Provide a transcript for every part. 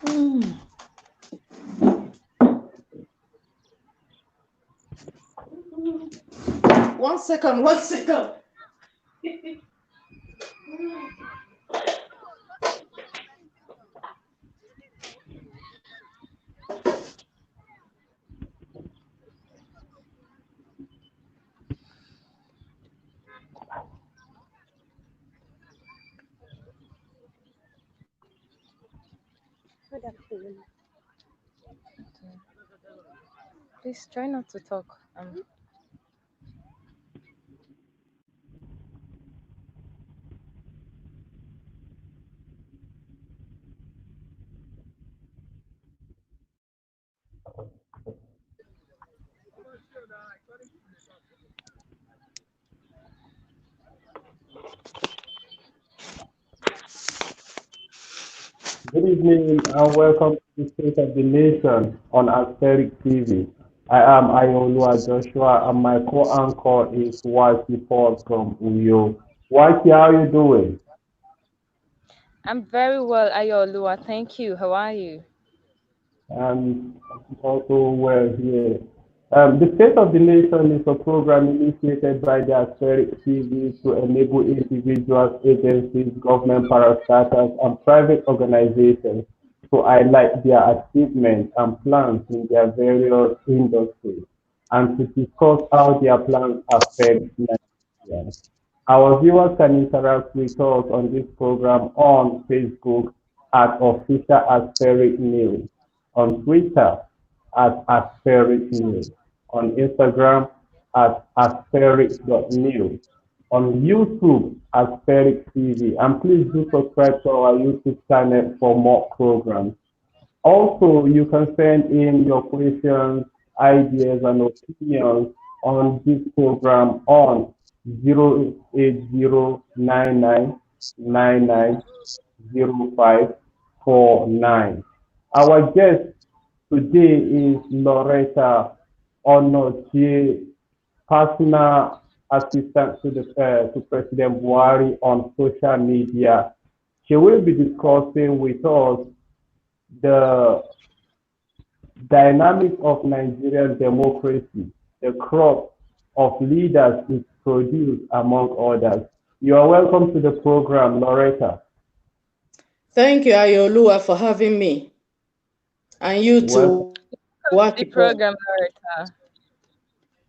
Mm. 1 second, 1 second. Please try not to talk. Good evening and welcome to the State of the Nation on AsphericTV. I am Ayolua Joshua and my co-anchor is Waki Paul from Uyo. Waki, how are you doing? I'm very well, Ayolua. Thank you. How are you? I'm also well here. The State of the Nation is a program initiated by the Aspheric TV to enable individuals, agencies, government parastatals, and private organizations to highlight their achievements and plans in their various industries and to discuss how their plans affect Nigeria. Our viewers can interact with us on this program on Facebook at Official Aspheric News, on Twitter at Aspheric News, on Instagram at aspheric.news, on YouTube Aspheric TV, and please do subscribe to our YouTube channel for more programs. Also, you can send in your questions, ideas, and opinions on this program on 08099990549. Our guest today is Lauretta Onochie, personal assistant to President Buhari on social media. She will be discussing with us the dynamic of Nigerian democracy, the crop of leaders it produced, among others. You are welcome to the program, Lauretta. Thank you, Ayolua, for having me. And you too, Welcome to the program, Lauretta.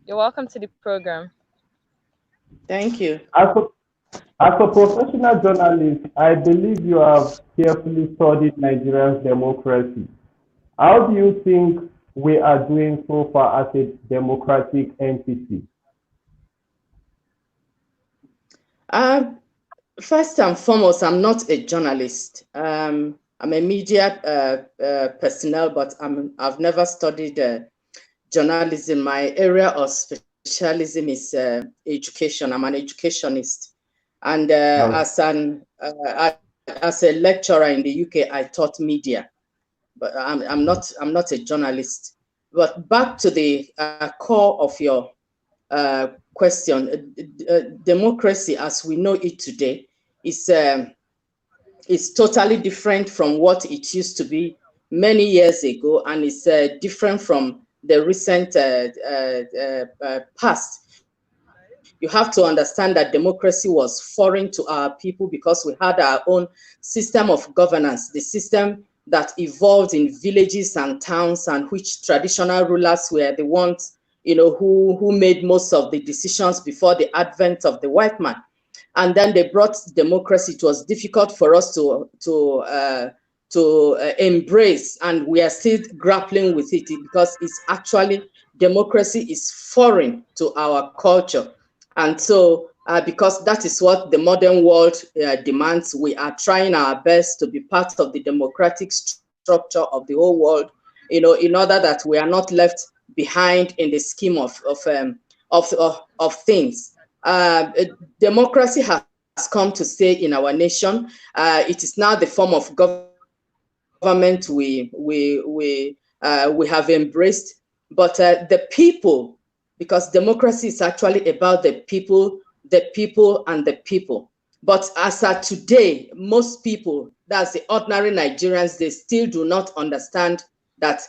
You're welcome to the program. Thank you. As a professional journalist, I believe you have carefully studied Nigeria's democracy. How do you think we are doing so far as a democratic entity? First and foremost, I'm not a journalist. I'm a media personnel, but I've never studied journalism. My area of specialism is education. I'm an educationist, and as a lecturer in the UK, I taught media. But I'm not a journalist. But back to the core of your question, democracy as we know it today is totally different from what it used to be many years ago, and it's different from the recent past. You have to understand that democracy was foreign to our people because we had our own system of governance, the system that evolved in villages and towns, and which traditional rulers were the ones, who made most of the decisions before the advent of the white man. And then they brought democracy. It was difficult for us to embrace, and we are still grappling with it because it's actually, democracy is foreign to our culture. And so because that is what the modern world demands, we are trying our best to be part of the democratic structure of the whole world, in order that we are not left behind in the scheme of things. Democracy has come to stay in our nation. It is now the form of government we have embraced. But the people, because democracy is actually about the people, and the people. But as of today, most people, that's the ordinary Nigerians, they still do not understand that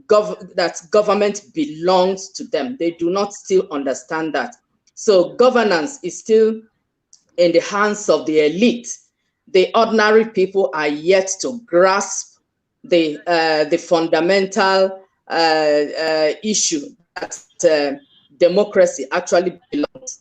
government belongs to them. They do not still understand that. So governance is still in the hands of the elite. The ordinary people are yet to grasp the fundamental issue that democracy actually belongs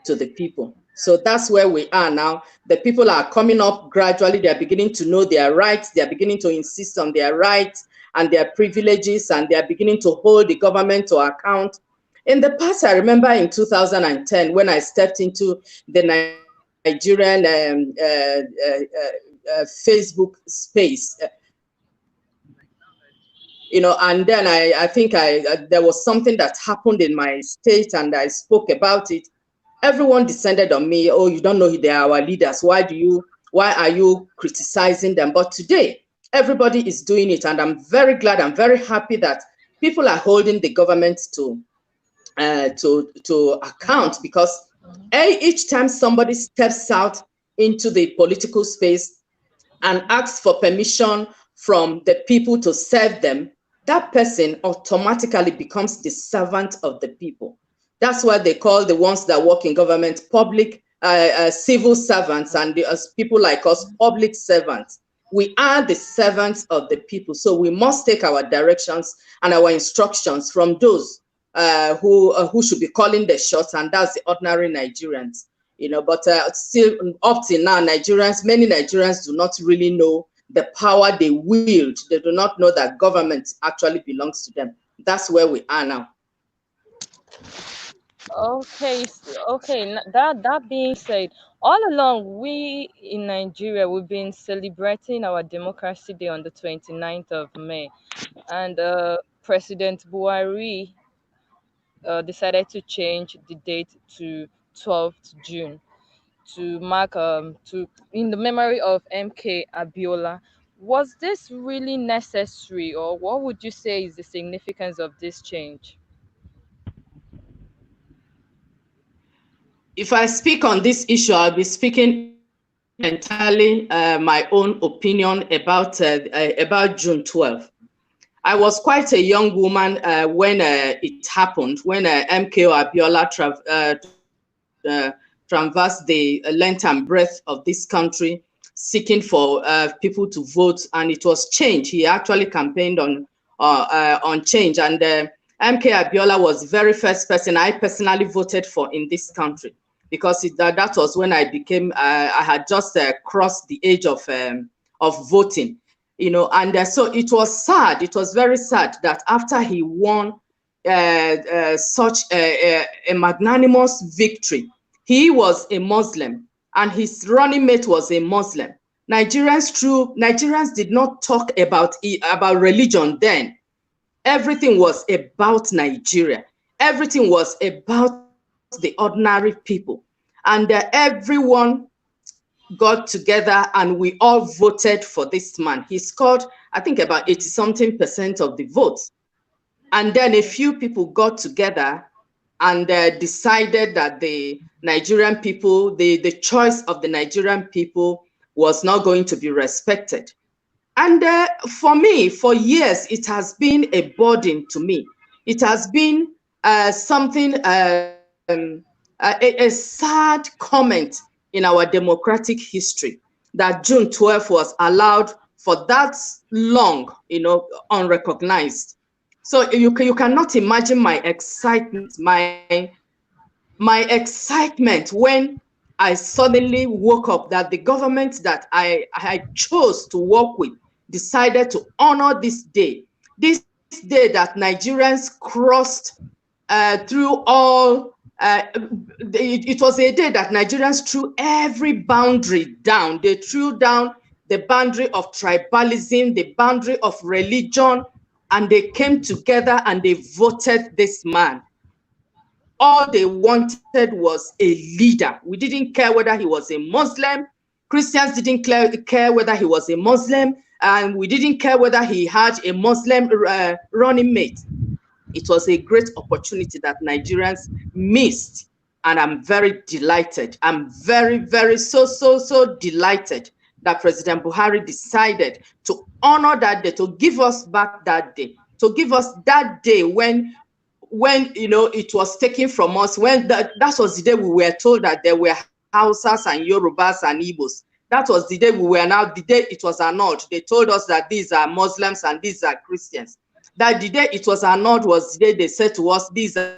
to the people. So that's where we are now. The people are coming up gradually. They're beginning to know their rights. They're beginning to insist on their rights and their privileges, and they're beginning to hold the government to account. In the past, I remember in 2010, when I stepped into the Nigerian Facebook space, and then I think there was something that happened in my state, and I spoke about it. Everyone descended on me. Oh, you don't know they are our leaders. Why are you criticizing them? But today, everybody is doing it, and I'm very glad. I'm very happy that people are holding the government to account, because each time somebody steps out into the political space and asks for permission from the people to serve them, that person automatically becomes the servant of the people. That's why they call the ones that work in government public civil servants, and people like us public servants. We are the servants of the people, so we must take our directions and our instructions from those who should be calling the shots, and that's the ordinary Nigerians. But still, up till now, many Nigerians do not really know the power they wield. They do not know that government actually belongs to them. That's where we are now. Okay, okay. That being said, all along we in Nigeria, we've been celebrating our Democracy Day on the 29th of May, and President Buhari decided to change the date to 12th June to mark to in the memory of MK Abiola. Was this really necessary, or what would you say is the significance of this change? If I speak on this issue, I'll be speaking entirely my own opinion about June 12th. I was quite a young woman when it happened, when MKO Abiola traversed the length and breadth of this country, seeking for people to vote, and it was change. He actually campaigned on change, and MK Abiola was the very first person I personally voted for in this country, because that was when I became, I had just crossed the age of voting. And so it was sad. It was very sad that after he won such a magnanimous victory, he was a Muslim and his running mate was a Muslim. Nigerians did not talk about religion then. Everything was about Nigeria. Everything was about the ordinary people, and everyone got together and we all voted for this man. He scored, I think, about 80-something% of the votes. And then a few people got together and decided that the Nigerian people, the choice of the Nigerian people was not going to be respected. And for me, for years, it has been a burden to me. It has been something, a sad comment in our democratic history that June 12th was allowed for that long, unrecognized. So you cannot imagine my excitement, my excitement when I suddenly woke up that the government that I chose to work with decided to honor this day that Nigerians crossed through all. It was a day that Nigerians threw every boundary down. They threw down the boundary of tribalism, the boundary of religion, and they came together and they voted this man. All they wanted was a leader. We didn't care whether he was a Muslim. Christians didn't care whether he was a Muslim, and we didn't care whether he had a Muslim running mate. It was a great opportunity that Nigerians missed. And I'm very delighted. I'm very, so delighted that President Buhari decided to honor that day, to give us back that day, to give us that day when it was taken from us, when that was the day we were told that there were Hausas and Yorubas and Igbos. That was the day we were now, the day it was annulled. They told us that these are Muslims and these are Christians. That the day it was annulled was the day they said to us, these are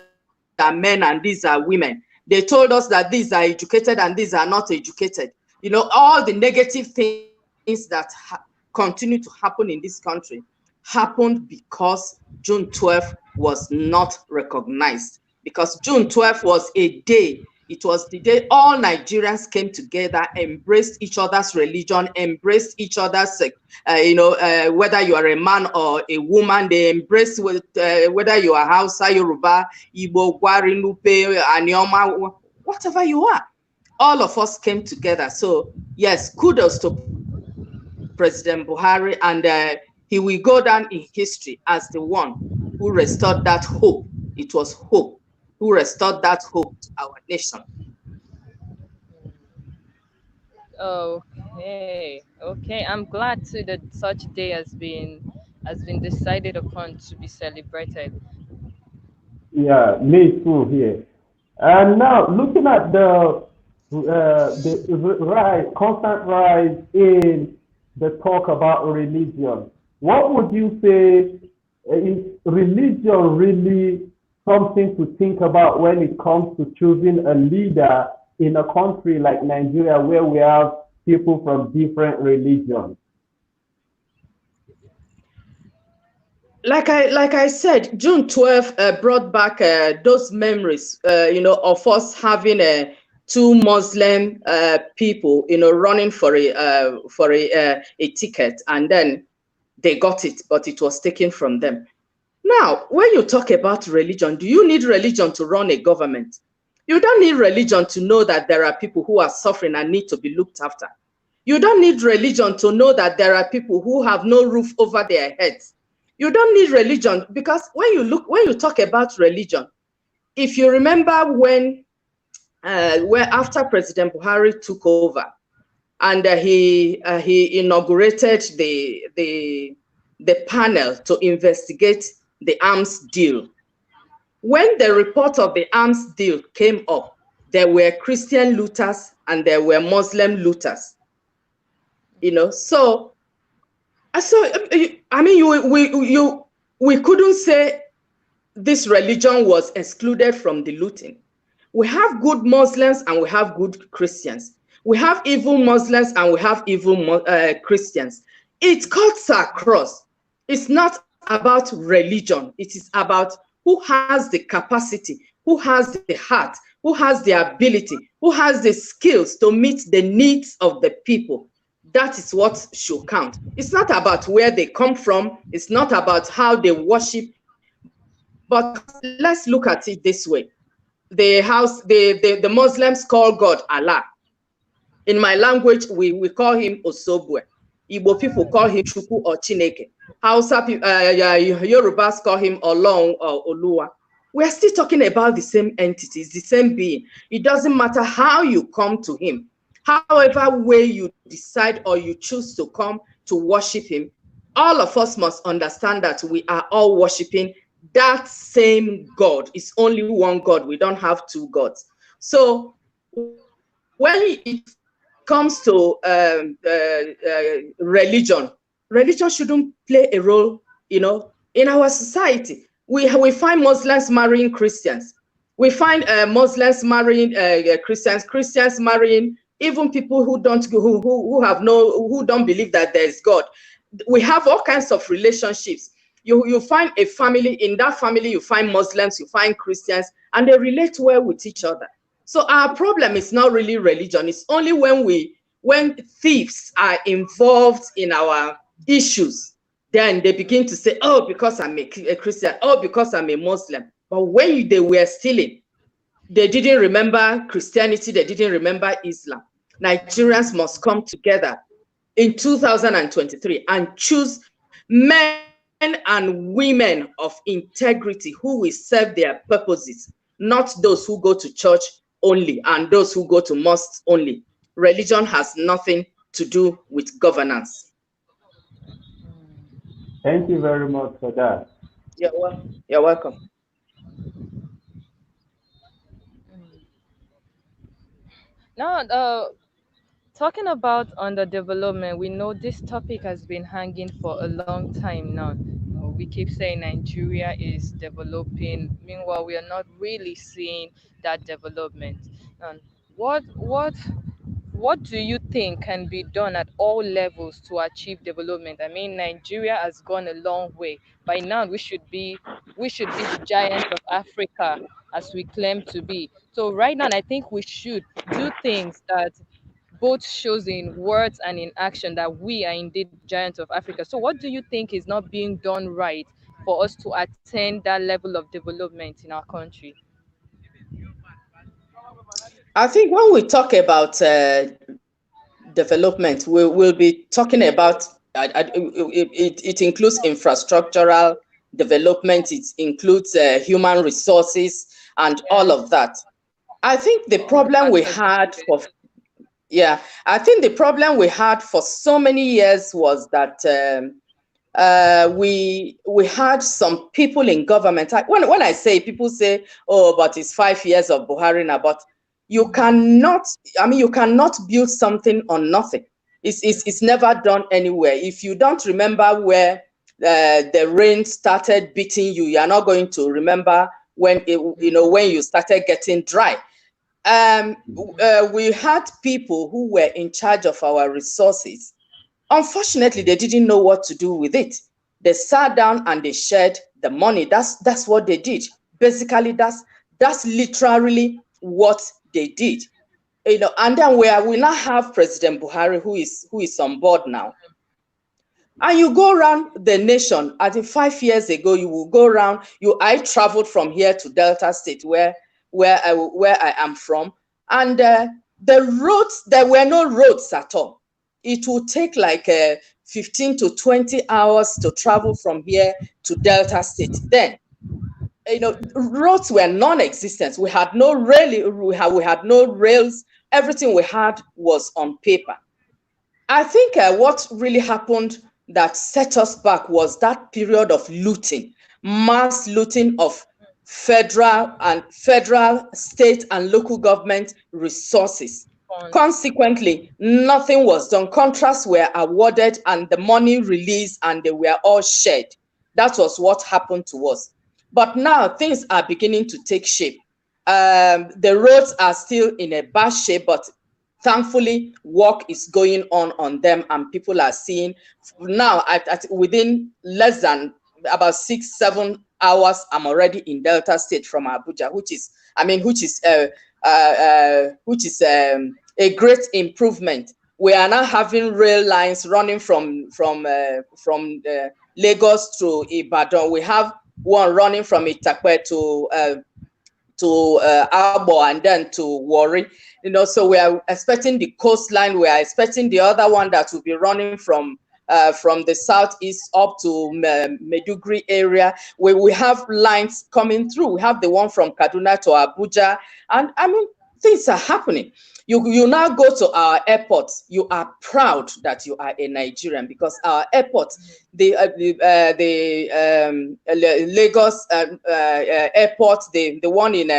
men and these are women. They told us that these are educated and these are not educated. All the negative things that continue to happen in this country happened because June 12th was not recognized. Because June 12th was a day, it was the day all Nigerians came together, embraced each other's religion, embraced each other's, whether you are a man or a woman, they embraced whether you are Hausa, Yoruba, Igbo, Gwari, Nupe, Anioma, whatever you are. All of us came together. So yes, kudos to President Buhari, and he will go down in history as the one who restored that hope. It was hope who restored that hope to our nation. Okay. I'm glad too that such day has been decided upon to be celebrated. Yeah, me too here. And now looking at constant rise in the talk about religion, what would you say is religion really something to think about when it comes to choosing a leader in a country like Nigeria where we have people from different religions? Like I said, June 12th brought back those memories, of us having two Muslim people, running for a ticket, and then they got it, but it was taken from them. Now, when you talk about religion, do you need religion to run a government? You don't need religion to know that there are people who are suffering and need to be looked after. You don't need religion to know that there are people who have no roof over their heads. You don't need religion, because when you talk about religion, if you remember when after President Buhari took over, and he inaugurated the panel to investigate the arms deal. When the report of the arms deal came up, there were Christian looters and there were Muslim looters. So I mean, we couldn't say this religion was excluded from the looting. We have good Muslims and we have good Christians. We have evil Muslims and we have evil Christians. It cuts across. It's not about religion. It is about who has the capacity, who has the heart, who has the ability, who has the skills to meet the needs of the people. That is what should count. It's not about where they come from. It's not about how they worship. But let's look at it this way. The Muslims call God Allah. In my language, we call him Osobwe. Igbo people call him Chukwu or Chineke. Hausa people, Yorubas call him Olong or Oluwa. We are still talking about the same entities, the same being. It doesn't matter how you come to him. However way you decide or you choose to come to worship him, all of us must understand that we are all worshiping that same God. It's only one God. We don't have two gods. So when it comes to religion shouldn't play a role, in our society. We find Muslims marrying Christians. We find Muslims marrying Christians. Christians marrying even people who don't believe that there is God. We have all kinds of relationships. You find a family, in that family you find Muslims, you find Christians, and they relate well with each other. So our problem is not really religion. It's only when thieves are involved in our issues, then they begin to say, oh, because I'm a Christian, oh, because I'm a Muslim. But when they were stealing, they didn't remember Christianity, they didn't remember Islam. Nigerians must come together in 2023 and choose men and women of integrity who will serve their purposes, not those who go to church only and those who go to mosques only. Religion has nothing to do with governance. Thank you very much for that. You're welcome. Now, talking about underdevelopment, we know this topic has been hanging for a long time now. We keep saying Nigeria is developing, meanwhile, we are not really seeing that development. And what do you think can be done at all levels to achieve development? I mean, Nigeria has gone a long way. By now, we should be the giant of Africa as we claim to be. So right now, I think we should do things that both shows in words and in action that we are indeed giants of Africa. So what do you think is not being done right for us to attain that level of development in our country? I think when we talk about development, we'll be talking about it includes infrastructural development, it includes human resources and all of Yes, that. I think the all the problem we factors had included. for yeah, I think the problem we had for so many years was that we had some people in government. When I say, people say, oh, but it's 5 years of Buhari now, but you cannot, I mean, you cannot build something on nothing. It's never done anywhere. If you don't remember where the rain started beating you, you are not going to remember when when you started getting dry. We had people who were in charge of our resources. Unfortunately, they didn't know what to do with it. They sat down and they shared the money. That's what they did. Basically, that's literally what they did. And then we now have President Buhari, who is on board now. And you go around the nation. I think 5 years ago, you will go around. I traveled from here to Delta State, where I am from, and the roads, there were no roads at all. It would take like 15 to 20 hours to travel from here to Delta State. Then, roads were non-existent. We had no rail. We had no rails. Everything we had was on paper. I think what really happened that set us back was that period of looting, mass looting of federal, state, and local government resources. Funds. Consequently, nothing was done. Contracts were awarded and the money released and they were all shared. That was what happened to us. But now things are beginning to take shape. The roads are still in a bad shape, but thankfully work is going on them and people are seeing now within less than about 6-7 hours I'm already in Delta State from Abuja, which is a great improvement. We are now having rail lines running from Lagos to Ibadan. We have one running from Itakpe to Abo and then to Warri. So we are expecting the coastline. We are expecting the other one that will be running from the southeast up to Meduguri area, where we have lines coming through. We have the one from Kaduna to Abuja, and I mean, things are happening. You now go to our airport, you are proud that you are a Nigerian, because our airport, the Lagos airport, the one in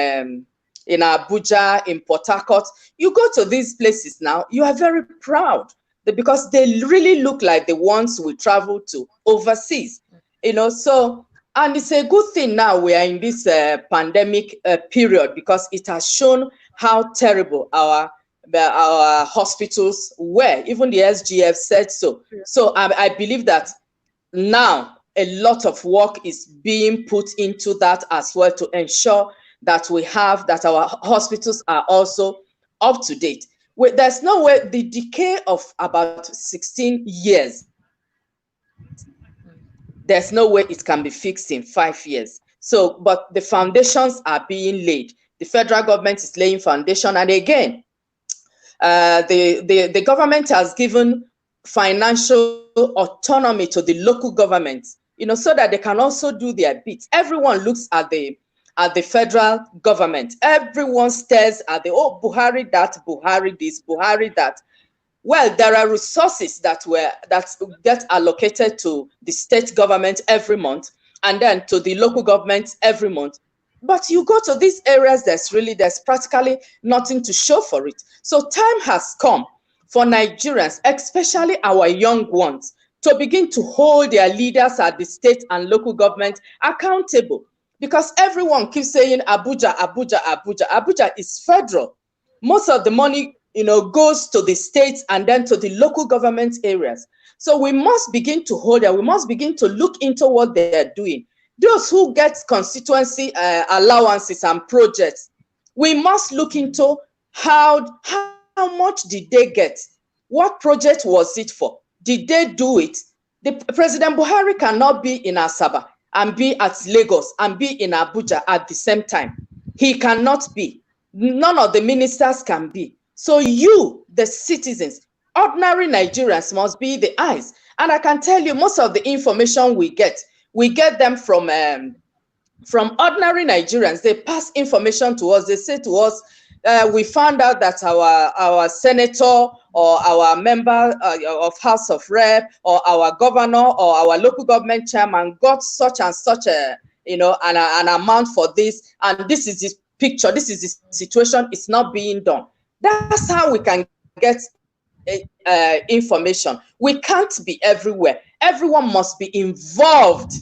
Abuja, in Port Harcourt, you go to these places now, you are very proud because they really look like the ones we travel to overseas. So, and it's a good thing now we are in this pandemic period, because it has shown how terrible our hospitals were. Even the SGF said so. So I believe that now a lot of work is being put into that as well, to ensure that our hospitals are also up to date. There's no way the decay of about 16 years, there's no way it can be fixed in 5 years. So, but the foundations are being laid. The federal government is laying foundation, and again, the government has given financial autonomy to the local governments, so that they can also do their bits. Everyone looks at the at the federal government. Everyone stares at the, oh, Buhari that, Buhari this, Buhari that. Well, there are resources that get allocated to the state government every month, and then to the local government every month. But you go to these areas, there's practically nothing to show for it. So time has come for Nigerians, especially our young ones, to begin to hold their leaders at the state and local government accountable. Because everyone keeps saying Abuja, Abuja, Abuja. Abuja is federal. Most of the money, goes to the states and then to the local government areas. So we must begin to hold that. We must begin to look into what they are doing. Those who get constituency allowances and projects, we must look into how much did they get? What project was it for? Did they do it? President Buhari cannot be in Asaba and be at Lagos and be in Abuja at the same time. He cannot be. None of the ministers can be. So you, the citizens, ordinary Nigerians, must be the eyes. And I can tell you, most of the information we get them from ordinary Nigerians. They pass information to us. They say to us, we found out that our senator or our member of House of Rep or our governor or our local government chairman got such and such an amount for this, and this is the picture, this is the situation. It's not being done. That's how we can get information. We can't be everywhere. Everyone must be involved.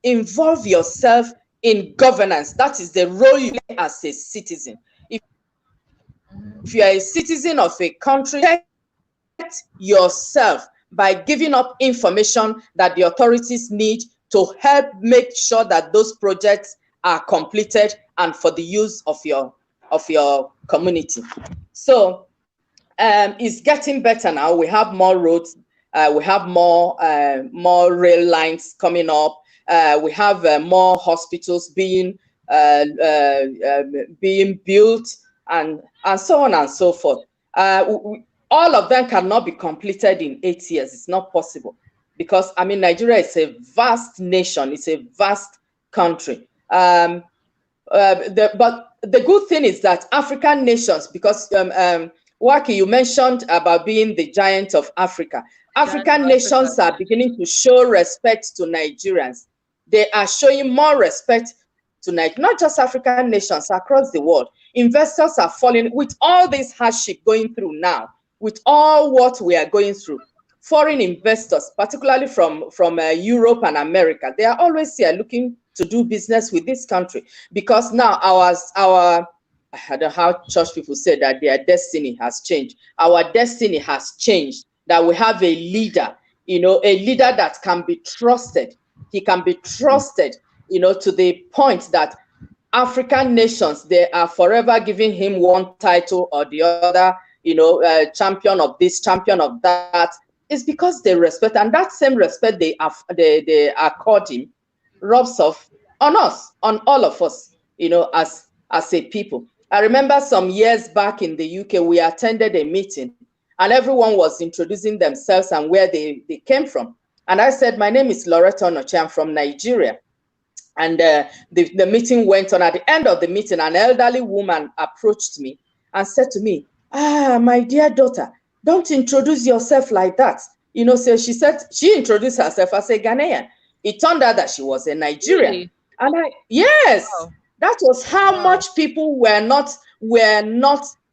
Involve yourself in governance. That is the role you play as a citizen. If you are a citizen of a country, protect yourself by giving up information that the authorities need to help make sure that those projects are completed and for the use of your community. So it's getting better now. We have more roads. We have more rail lines coming up. We have more hospitals being built, and so on and so forth. All of them cannot be completed in 8 years. It's not possible, because Nigeria is a vast nation. It's a vast country. But the good thing is that African nations, because Waki, you mentioned about being the giant of Africa. African nations are beginning to show respect to Nigerians. They are showing more respect to Nigeria, not just African nations, across the world. Investors are falling with all this hardship going through now, with all what we are going through. Foreign investors, particularly from Europe and America, they are always here looking to do business with this country, because now our I don't know how church people say that their destiny has changed. Our destiny has changed, that we have a leader, a leader that can be trusted. He can be trusted, to the point that African nations, they are forever giving him one title or the other, champion of this, champion of that. It's because they respect, and that same respect they accord him rubs off on us, on all of us, as a people. I remember some years back in the UK, we attended a meeting and everyone was introducing themselves and where they came from. And I said, my name is Lauretta Onochie, I'm from Nigeria. And the meeting went on. At the end of the meeting, an elderly woman approached me and said to me, my dear daughter, don't introduce yourself like that. So she said, she introduced herself as a Ghanaian. It turned out that she was a Nigerian. Really? And yes, wow. That was how much people were not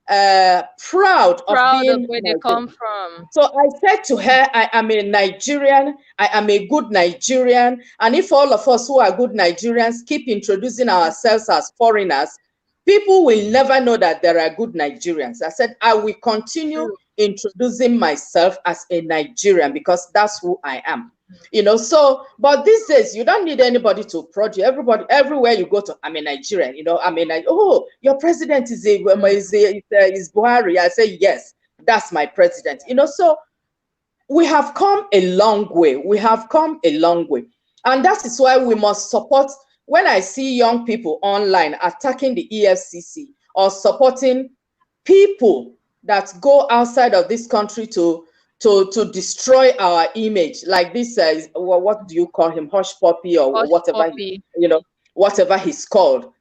proud of being where they come from. So I said to her, I am a Nigerian. I am a good Nigerian. And if all of us who are good Nigerians keep introducing ourselves as foreigners, people will never know that there are good Nigerians. I said, I will continue introducing myself as a Nigerian because that's who I am. So, but these days, you don't need anybody to prod you. Everybody, everywhere you go to, I'm a Nigerian, oh, your president is Buhari. I say, yes, that's my president. So we have come a long way. We have come a long way. And that is why we must support. When I see young people online attacking the EFCC or supporting people that go outside of this country to destroy our image, like this, what do you call him, hush puppy or Hush whatever, puppy. Whatever he's called.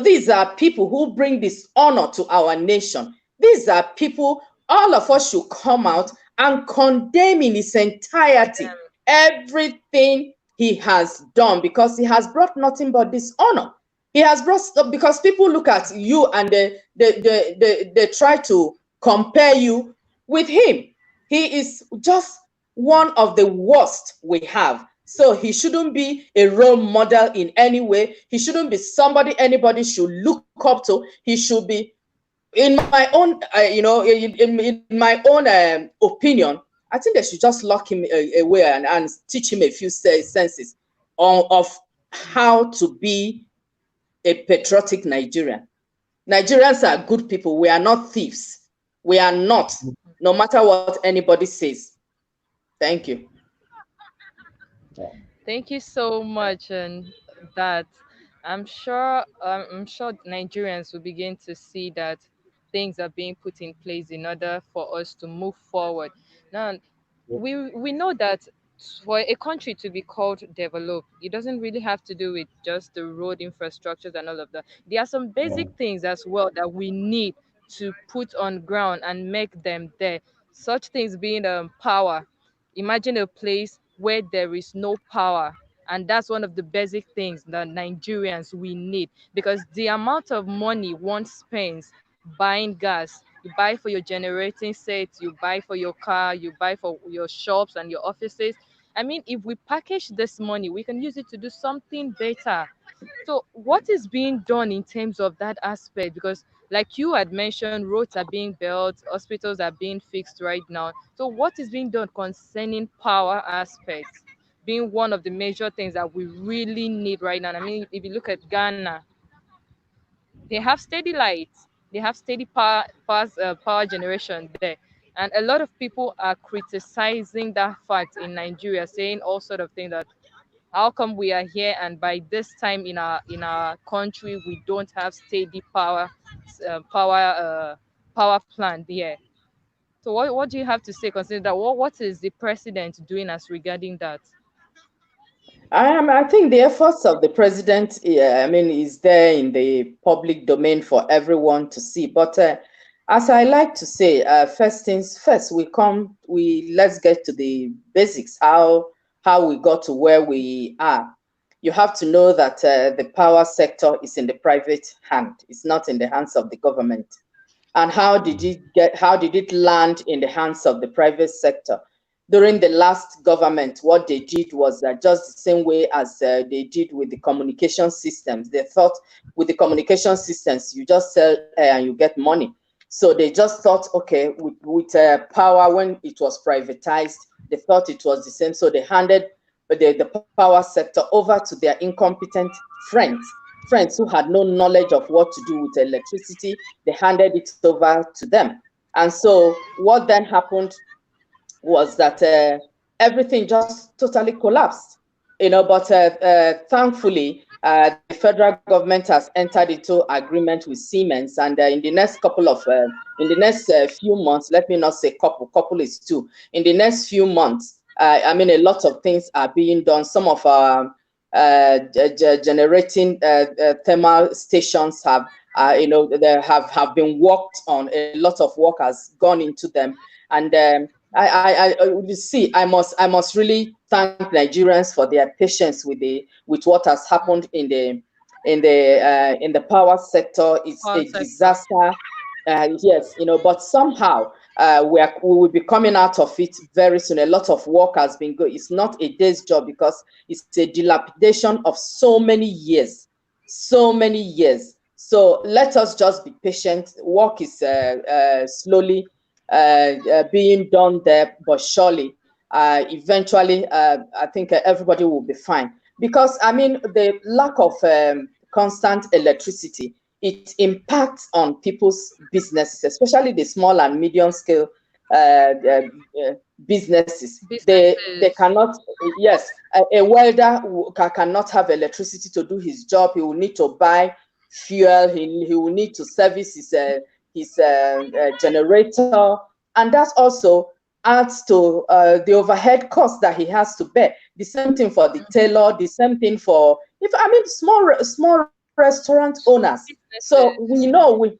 These are people who bring this honor to our nation. These are people, all of us should come out and condemn in its entirety everything he has done, because he has brought nothing but dishonor. He has brought, because people look at you and they try to compare you with him. He is just one of the worst we have. So he shouldn't be a role model in any way. He shouldn't be somebody anybody should look up to. He should be, in my own, in my own opinion, I think they should just lock him away and teach him a few senses of how to be a patriotic Nigerian. Nigerians are good people. We are not thieves. We are not, no matter what anybody says. Thank you. Thank you so much, and that I'm sure Nigerians will begin to see that things are being put in place in order for us to move forward. Now, we know that for a country to be called developed, it doesn't really have to do with just the road infrastructures and all of that. There are some basic things as well that we need to put on ground and make them there. Such things being power. Imagine a place where there is no power, and that's one of the basic things that Nigerians we need, because the amount of money one spends buying gas, you buy for your generating sets, you buy for your car, you buy for your shops and your offices. I mean, if we package this money, we can use it to do something better. So what is being done in terms of that aspect? Because like you had mentioned, roads are being built, hospitals are being fixed right now. So what is being done concerning power aspects being one of the major things that we really need right now? I mean, if you look at Ghana, they have steady lights, they have steady power generation there, and a lot of people are criticizing that fact in Nigeria, saying all sort of things that how come we are here and by this time in our country we don't have steady uh, power uh, power plant here. So what do you have to say considering that? What is the president doing as regarding that? I think the efforts of the president, yeah, I mean, is there in the public domain for everyone to see. But as I like to say, first things first, let's get to the basics, how we got to where we are. You have to know that the power sector is in the private hand. It's not in the hands of the government. And how did it land in the hands of the private sector? During the last government, what they did was just the same way as they did with the communication systems. They thought with the communication systems, you just sell air and you get money. So they just thought, okay, with power, when it was privatized, they thought it was the same. So they handed the power sector over to their incompetent friends who had no knowledge of what to do with electricity. They handed it over to them. And so what then happened was that everything just totally collapsed. But thankfully, the federal government has entered into agreement with Siemens, and in the next few months, let me not say couple is two. In the next few months, I mean, a lot of things are being done. Some of our generating thermal stations have, they have been worked on. A lot of work has gone into them, and you see, I must really thank Nigerians for their patience with what has happened in the power sector. It's Power a sector. disaster. Yes, but somehow we will be coming out of it very soon. A lot of work has been good. It's not a day's job because it's a dilapidation of so many years, so many years. So let us just be patient. Work is slowly being done there, but surely, eventually, I think everybody will be fine. Because I mean, the lack of constant electricity, it impacts on people's businesses, especially the small and medium scale businesses. They Businesses. cannot. Yes, a welder cannot have electricity to do his job. He will need to buy fuel. He will need to service his generator, and that also adds to the overhead cost that he has to bear. The same thing for the tailor. The same thing for, if I mean, small restaurant owners. So we know we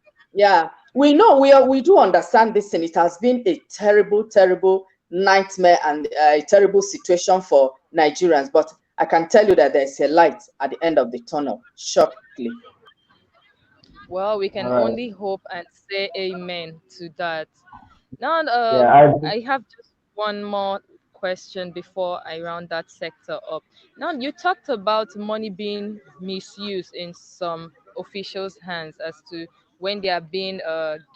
do understand this, and it has been a terrible nightmare and a terrible situation for Nigerians. But I can tell you that there's a light at the end of the tunnel shortly. Well, we can All right. only hope and say amen to that. Now, Yeah, I have just one more question before I round that sector up. Now, you talked about money being misused in some officials' hands as to when they are being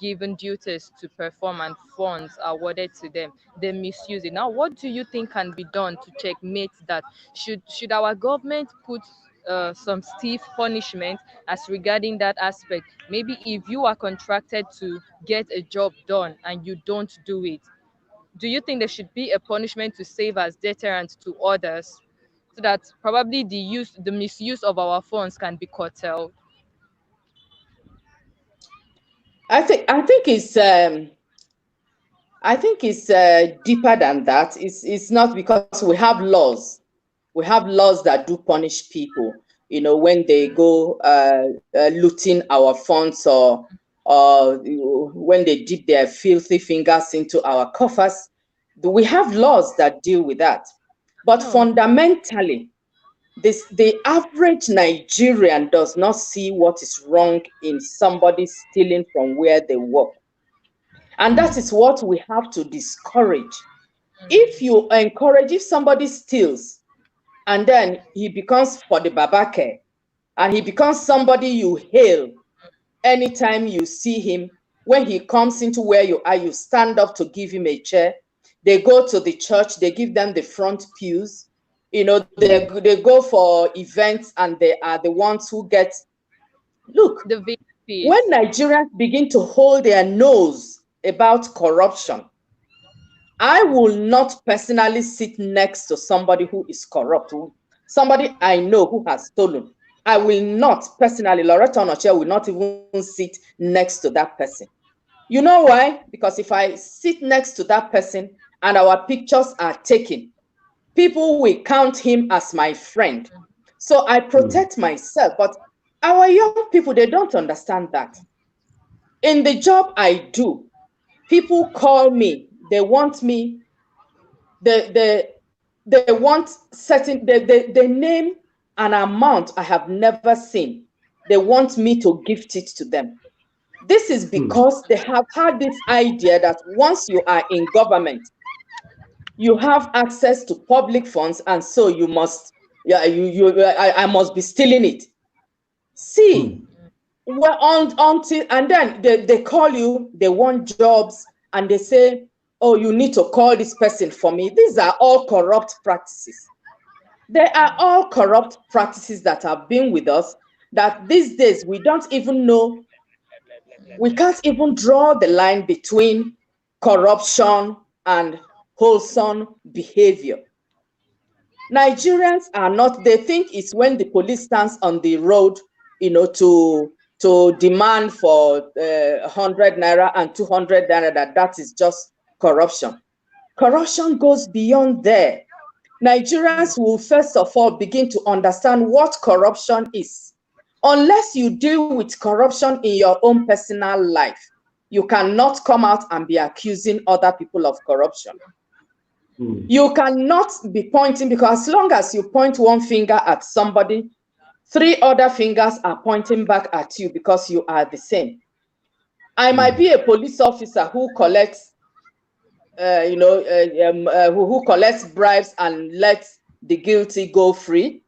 given duties to perform and funds are awarded to them, they misuse it. Now, what do you think can be done to checkmate that? Should our government put some stiff punishment as regarding that aspect? Maybe if you are contracted to get a job done and you don't do it, do you think there should be a punishment to save as deterrent to others, so that probably the misuse of our funds can be curtailed? I think it's deeper than that. It's not because we have laws. We have laws that do punish people. You know, when they go looting our funds, or when they dip their filthy fingers into our coffers. We have laws that deal with that. But Oh, fundamentally, the average Nigerian does not see what is wrong in somebody stealing from where they work. And that is what we have to discourage. If somebody steals and then he becomes for the babake, and he becomes somebody you hail anytime you see him, when he comes into where you are, you stand up to give him a chair. They go to the church, they give them the front pews. You know, they go for events and they are the ones who get. Look, the when VIPs. Nigerians begin to hold their nose about corruption, I will not personally sit next to somebody who is corrupt, somebody I know who has stolen. I will not personally, Lauretta Onochie will not even sit next to that person. You know why? Because if I sit next to that person and our pictures are taken, people will count him as my friend. So I protect myself. But our young people, they don't understand that. In the job I do, people call me, they want me, they want certain, they name an amount I have never seen. They want me to gift it to them. This is because they have had this idea that once you are in government, you have access to public funds, and so you must, I must be stealing it. See, well, until, and then they call you, they want jobs, and they say, oh, you need to call this person for me. These are all corrupt practices. They are all corrupt practices that have been with us, that these days we don't even know. We can't even draw the line between corruption and wholesome behavior. Nigerians are not, they think it's when the police stands on the road, you know, to demand for 100 naira and 200 naira, that is just corruption. Corruption goes beyond there. Nigerians will first of all begin to understand what corruption is. Unless you deal with corruption in your own personal life, you cannot come out and be accusing other people of corruption. You cannot be pointing, because as long as you point one finger at somebody, 3 other fingers are pointing back at you because you are the same. I might be a police officer who collects, who collects bribes and lets the guilty go free,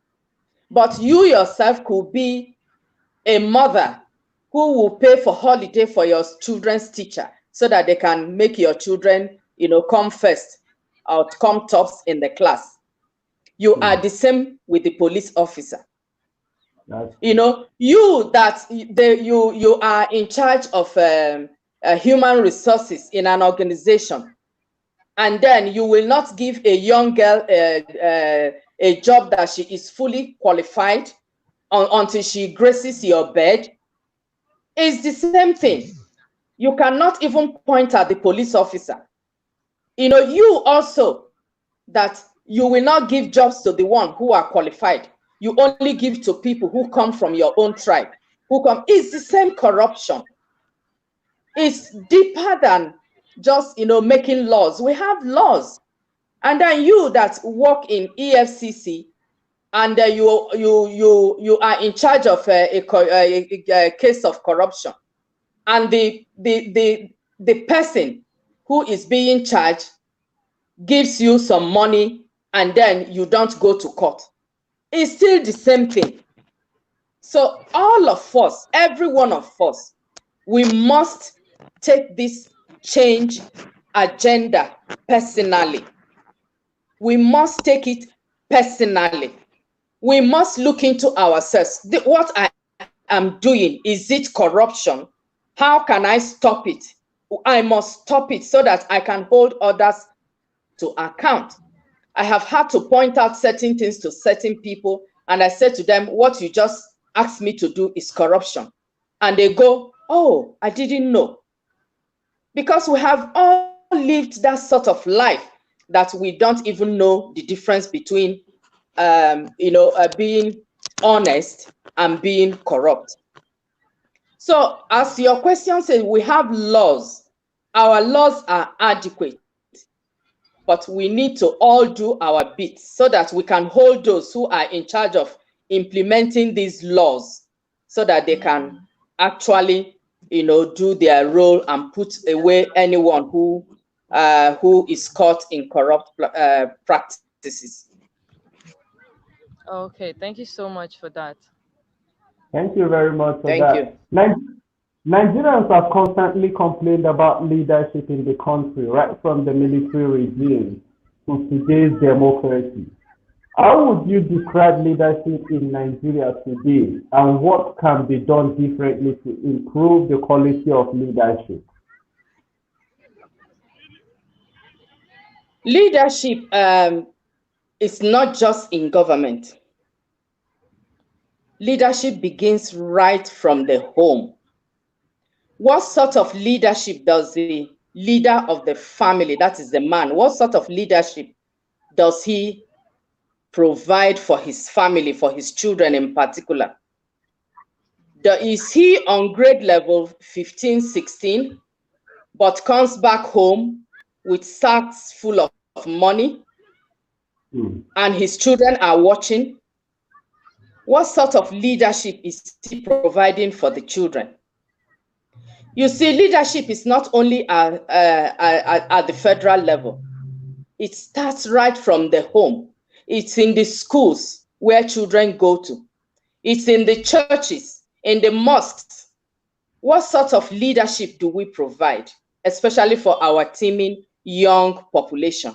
but you yourself could be a mother who will pay for holiday for your children's teacher so that they can make your children, come first or come tops in the class. You are the same with the police officer. You are in charge of human resources in an organization, and then you will not give a young girl a job that she is fully qualified until she graces your bed. It's the same thing. You cannot even point at the police officer. You also, that you will not give jobs to the one who are qualified. you only give to people who come from your own tribe, it's the same corruption. It's deeper than just, making laws. We have laws. And then you that work in EFCC, and you are in charge of a case of corruption, and the person who is being charged gives you some money, and then you don't go to court. It's still the same thing. So all of us, every one of us, we must take this change agenda personally. We must take it personally. We must look into ourselves. What I am doing, is it corruption? How can I stop it? I must stop it so that I can hold others to account. I have had to point out certain things to certain people, and I said to them, what you just asked me to do is corruption. And they go, oh, I didn't know. Because we have all lived that sort of life that we don't even know the difference between being honest and being corrupt. So as your question says, we have laws. Our laws are adequate, but we need to all do our bit so that we can hold those who are in charge of implementing these laws so that they can actually, do their role and put away anyone who is caught in corrupt practices. Okay, thank you so much for that. Thank you very much for Thank that. you. Nigerians have constantly complained about leadership in the country, right from the military regime to today's democracy. How would you describe leadership in Nigeria today, and what can be done differently to improve the quality of leadership? Leadership is not just in government. Leadership begins right from the home. What sort of leadership does the leader of the family, that is the man, what sort of leadership does he provide for his family, for his children in particular? Is he on grade level 15, 16, but comes back home with sacks full of money, and his children are watching? What sort of leadership is he providing for the children? You see, leadership is not only at the federal level. It starts right from the home. It's in the schools where children go to. It's in the churches, in the mosques. What sort of leadership do we provide, especially for our teeming young population?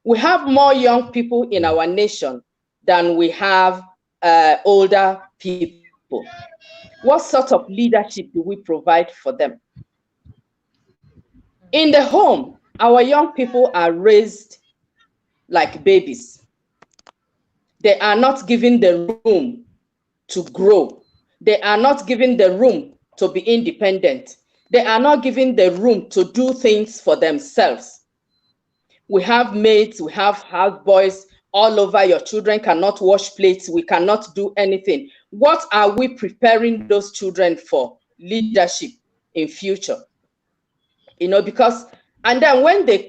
We have more young people in our nation than we have older people. What sort of leadership do we provide for them? In the home, our young people are raised like babies. They are not given the room to grow. They are not given the room to be independent. They are not given the room to do things for themselves. We have maids, we have houseboys all over. Your children cannot wash plates. We cannot do anything. What are we preparing those children for? Leadership in future. Because, and then when they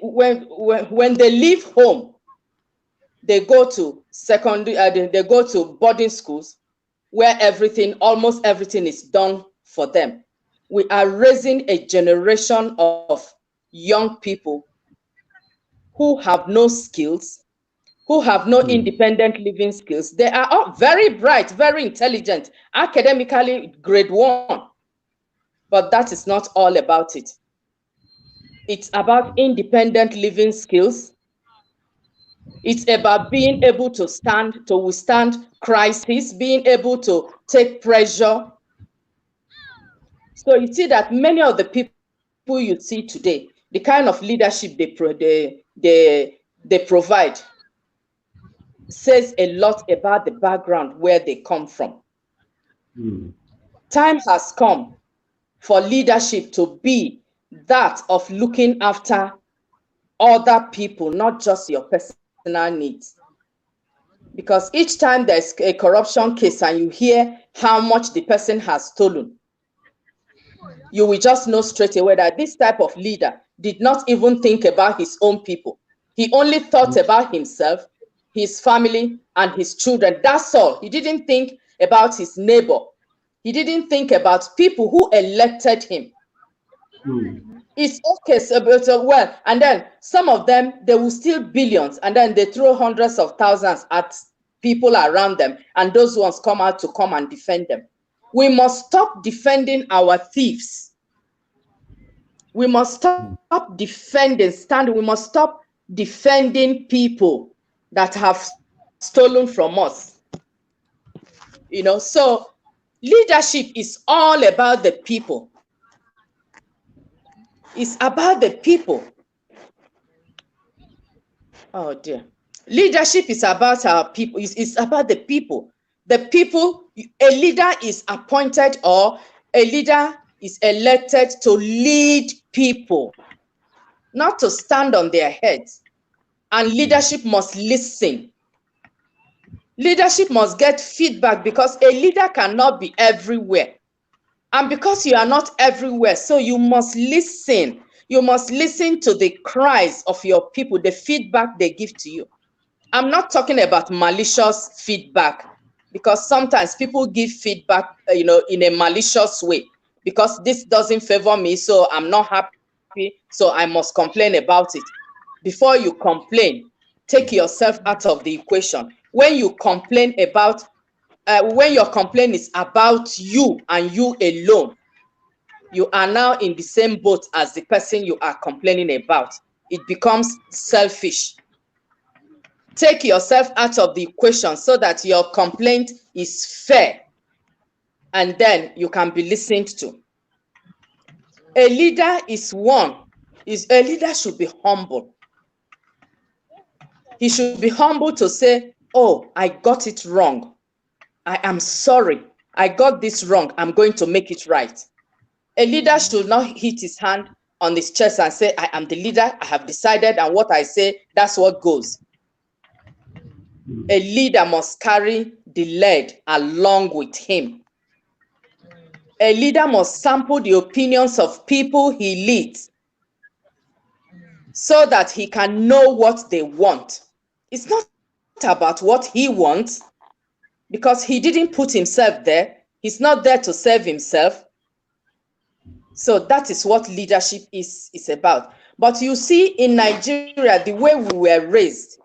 leave home, they go to secondary, they go to boarding schools where almost everything is done for them. We are raising a generation of young people who have no skills, who have no independent living skills. They are all very bright, very intelligent, academically grade 1. But that is not all about it. It's about independent living skills. It's about being able to withstand crisis, being able to take pressure. So you see that many of the people you see today, the kind of leadership they provide says a lot about the background where they come from. Time has come for leadership to be that of looking after other people, not just your personal needs. Because each time there's a corruption case and you hear how much the person has stolen, you will just know straight away that this type of leader did not even think about his own people. He only thought about himself, his family, and his children. That's all. He didn't think about his neighbor. He didn't think about people who elected him. It's okay, so well, and then some of them, they will steal billions, and then they throw hundreds of thousands at people around them, and those ones come out to come and defend them. We must stop defending our thieves. We must stop defending, we must stop defending people that have stolen from us. You know, so leadership is all about the people. It's about the people. Oh dear. Leadership is about our people. It's about the people. The people, a leader is appointed or a leader is elected to lead people, not to stand on their heads. And leadership must listen. Leadership must get feedback, because a leader cannot be everywhere. And because you are not everywhere, so you must listen. You must listen to the cries of your people, the feedback they give to you. I'm not talking about malicious feedback, because sometimes people give feedback, in a malicious way, because this doesn't favor me, so I'm not happy, so I must complain about it. Before you complain, take yourself out of the equation. When you complain about, when your complaint is about you and you alone, you are now in the same boat as the person you are complaining about. It becomes selfish. Take yourself out of the equation so that your complaint is fair, and then you can be listened to. A leader a leader should be humble. He should be humble to say, oh, I got it wrong. I am sorry. I got this wrong. I'm going to make it right. A leader should not hit his hand on his chest and say, I am the leader. I have decided, and what I say, that's what goes. A leader must carry the lead along with him. A leader must sample the opinions of people he leads so that he can know what they want. It's not about what he wants, because he didn't put himself there. He's not there to serve himself. So that is what leadership is about. But you see, in Nigeria, the way we were raised,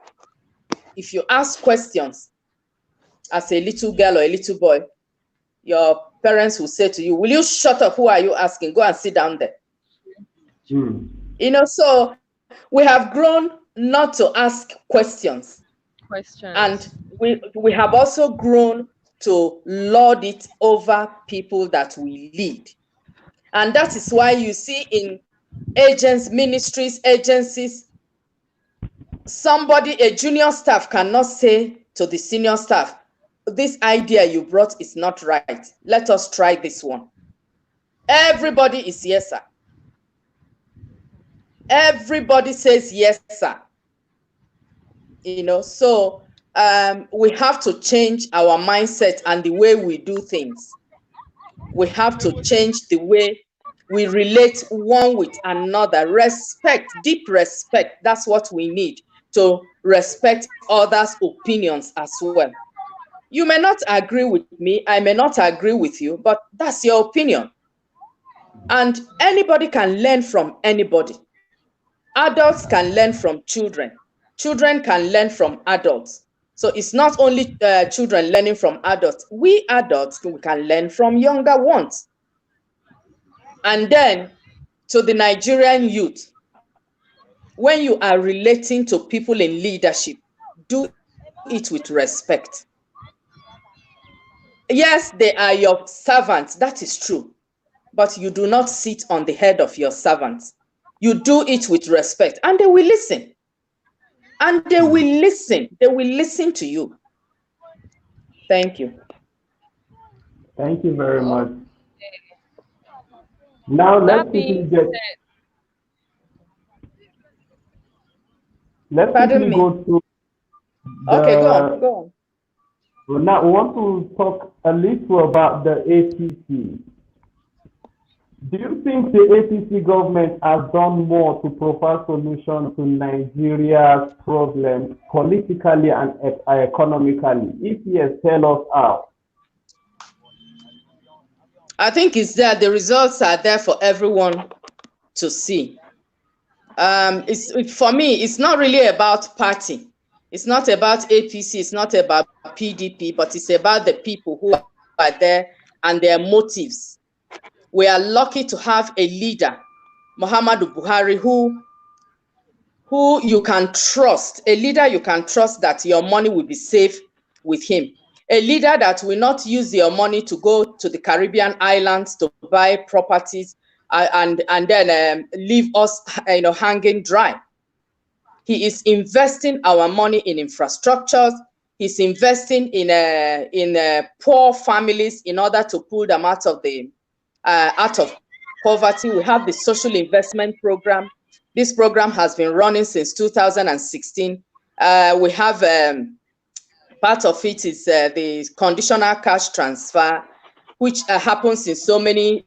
if you ask questions as a little girl or a little boy, your parents will say to you, will you shut up? Who are you asking? Go and sit down there. So we have grown not to ask questions. And we have also grown to lord it over people that we lead. And that is why you see in agents, ministries, agencies, a junior staff cannot say to the senior staff, this idea you brought is not right. Let us try this one. Everybody is yes, sir. Everybody says yes, sir. So we have to change our mindset and the way we do things. We have to change the way we relate one with another. Respect, deep respect. That's what we need, to respect others' opinions as well. You may not agree with me, I may not agree with you, but that's your opinion. And anybody can learn from anybody. Adults can learn from children. Children can learn from adults. So it's not only children learning from adults. We adults, we can learn from younger ones. And then to the Nigerian youth, when you are relating to people in leadership, do it with respect. Yes, they are your servants, that is true. But you do not sit on the head of your servants. You do it with respect, and they will listen. And they will listen. They will listen to you. Thank you. Thank you very much. Now let's quickly go through Okay, go on. So now we want to talk a little about the APC. Do you think the APC government has done more to provide solutions to Nigeria's problems politically and economically? If yes, tell us how. I think it's there. The results are there for everyone to see. For me, it's not really about party. It's not about APC. It's not about PDP, but it's about the people who are there and their motives. We are lucky to have a leader, Muhammadu Buhari, who you can trust, a leader you can trust that your money will be safe with him. A leader that will not use your money to go to the Caribbean islands to buy properties and then leave us hanging dry. He is investing our money in infrastructures. He's investing in poor families in order to pull them out of poverty. We have the social investment program. This program has been running since 2016. We have part of it is the conditional cash transfer, which happens in so many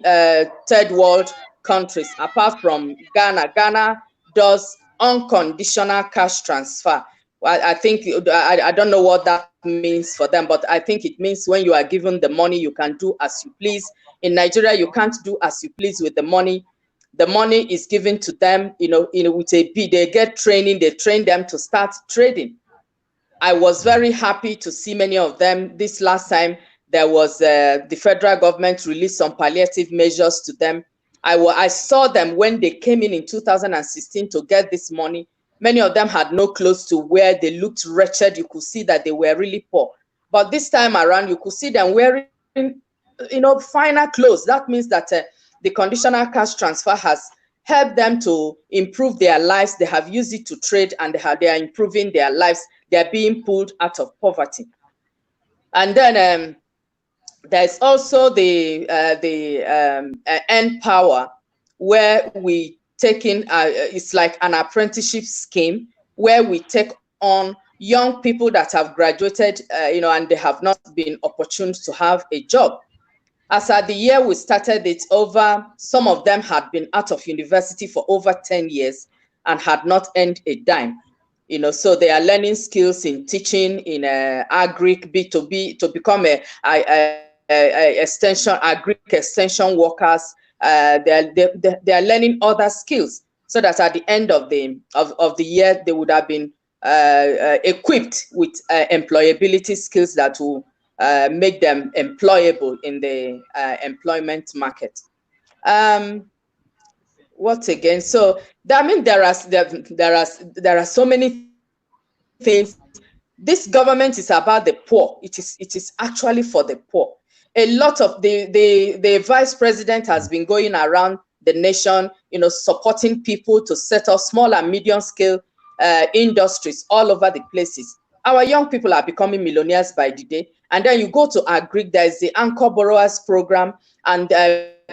third world countries, apart from Ghana. Ghana does unconditional cash transfer. Well, I think, I don't know what that means for them, but I think it means when you are given the money, you can do as you please. In Nigeria, you can't do as you please with the money. The money is given to them, with a bid. They get training, they train them to start trading. I was very happy to see many of them. This last time, there was the federal government released some palliative measures to them. I saw them when they came in 2016 to get this money. Many of them had no clothes to wear. They looked wretched. You could see that they were really poor. But this time around, you could see them wearing, finer clothes. That means that the conditional cash transfer has helped them to improve their lives. They have used it to trade, and they are improving their lives. They are being pulled out of poverty. And then there's also the N-Power, where we take in, it's like an apprenticeship scheme where we take on young people that have graduated, and they have not been opportune to have a job. As at the year we started it, some of them had been out of university for over 10 years and had not earned a dime. So they are learning skills in teaching, in agric, B2B, to become agric extension workers. They are learning other skills, so that at the end of the year they would have been equipped with employability skills that will make them employable in the employment market. What again? So that means there are so many things. This government is about the poor. It is actually for the poor. A lot of the vice president has been going around the nation, supporting people to set up small and medium scale industries all over the places. Our young people are becoming millionaires by the day. And then you go to agric, there's the Anchor Borrowers Program, and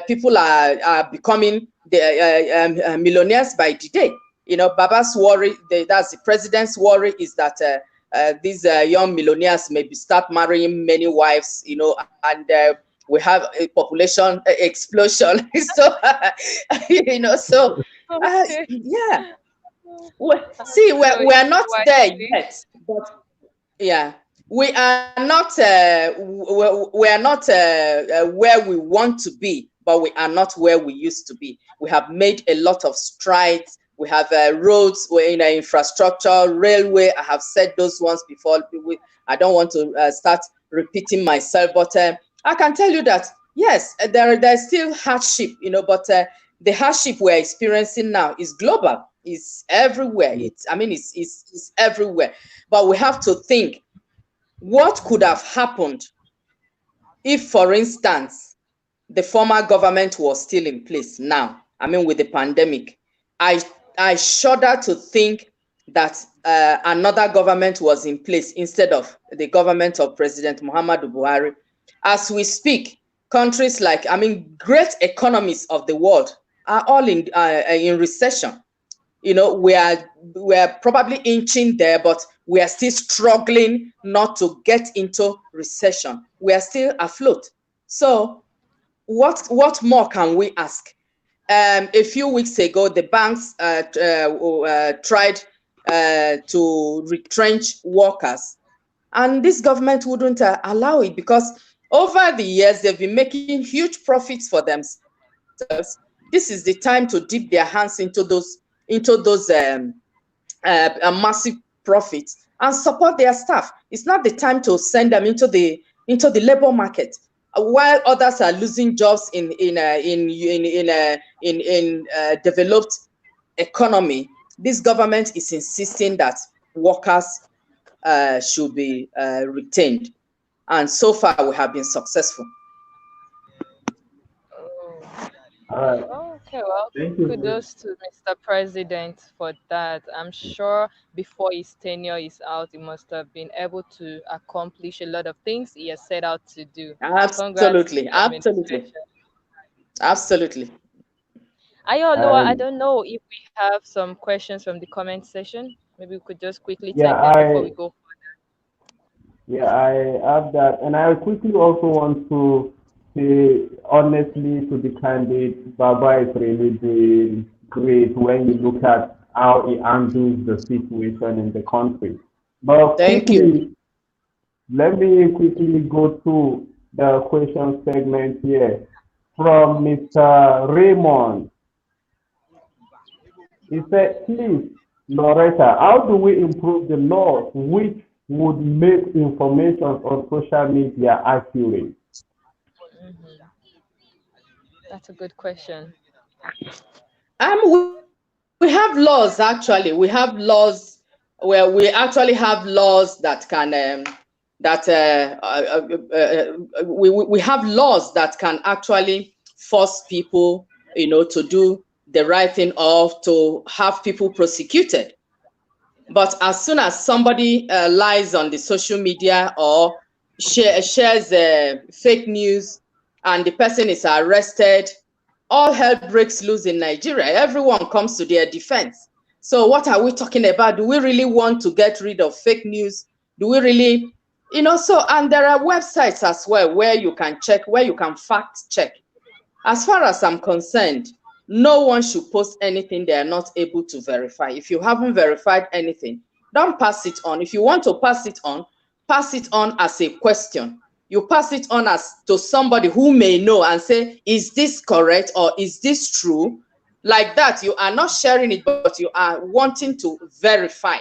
people are becoming the millionaires by the day. Baba's worry, that's the president's worry, is that these young millionaires maybe start marrying many wives, and we have a population explosion. So, so yeah. See, we're not there yet, but yeah, we are not where we want to be, but we are not where we used to be. We have made a lot of strides. We have roads, we're in infrastructure, railway. I have said those ones before. I don't want to start repeating myself, but I can tell you that yes, there's still hardship, but the hardship we're experiencing now is global. It's everywhere. It's everywhere. But we have to think, what could have happened if, for instance, the former government was still in place now? With the pandemic, I shudder to think that another government was in place instead of the government of President Muhammadu Buhari. As we speak, countries great economies of the world are all in recession. we are probably inching there, but we are still struggling not to get into recession. We are still afloat. So what more can we ask? A few weeks ago, the banks tried to retrench workers, and this government wouldn't allow it, because over the years they've been making huge profits for themselves. This is the time to dip their hands into those massive profits and support their staff. It's not the time to send them into the labor market, while others are losing jobs in developed economy. This government is insisting that workers should be retained, and so far we have been successful. All right. Okay, well, Thank you. kudos to Mr. President for that. I'm sure before his tenure is out, he must have been able to accomplish a lot of things he has set out to do. Congrats to Absolutely, the absolutely, administration. absolutely. Ayolo, I And don't know if we have some questions from the comment section. Maybe we could just quickly yeah, take them before we go. I have that, and I quickly also want to say honestly to the candidate, Baba is really doing great when you look at how he handles the situation in the country. But Thank you. quickly, let me quickly go to the question segment here from Mr. Raymond. He said, please, Loretta, how do we improve the laws which would make information on social media accurate? Mhm. That's a good question. We have laws, actually. We have laws where we actually have laws that can we have laws that can actually force people, to do the right thing, or to have people prosecuted. But as soon as somebody lies on the social media, or shares fake news, and the person is arrested, all hell breaks loose in Nigeria. Everyone comes to their defense. So what are we talking about? Do we really want to get rid of fake news? Do we really, so, and there are websites as well where you can check, where you can fact check. As far as I'm concerned, no one should post anything they are not able to verify. If you haven't verified anything, don't pass it on. If you want to pass it on as a question. You pass it on as to somebody who may know and say, is this correct, or is this true? Like that, you are not sharing it, but you are wanting to verify.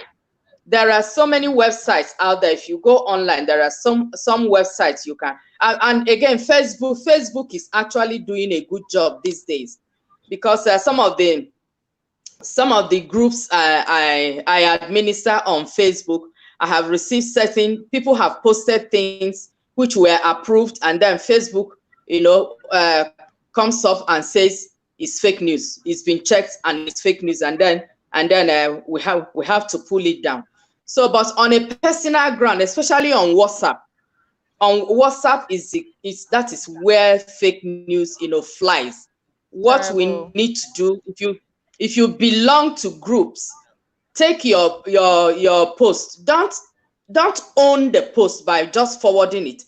There are so many websites out there. If you go online, there are some websites you can, and again, Facebook is actually doing a good job these days, because some of the groups I administer on Facebook, I have received certain people have posted things which were approved, and then Facebook, comes up and says it's fake news. It's been checked and it's fake news, and then we have to pull it down. So, but on a personal ground, especially on WhatsApp, that is where fake news, flies. What we Terrible. need to do, if you belong to groups, take your post. Don't own the post by just forwarding it.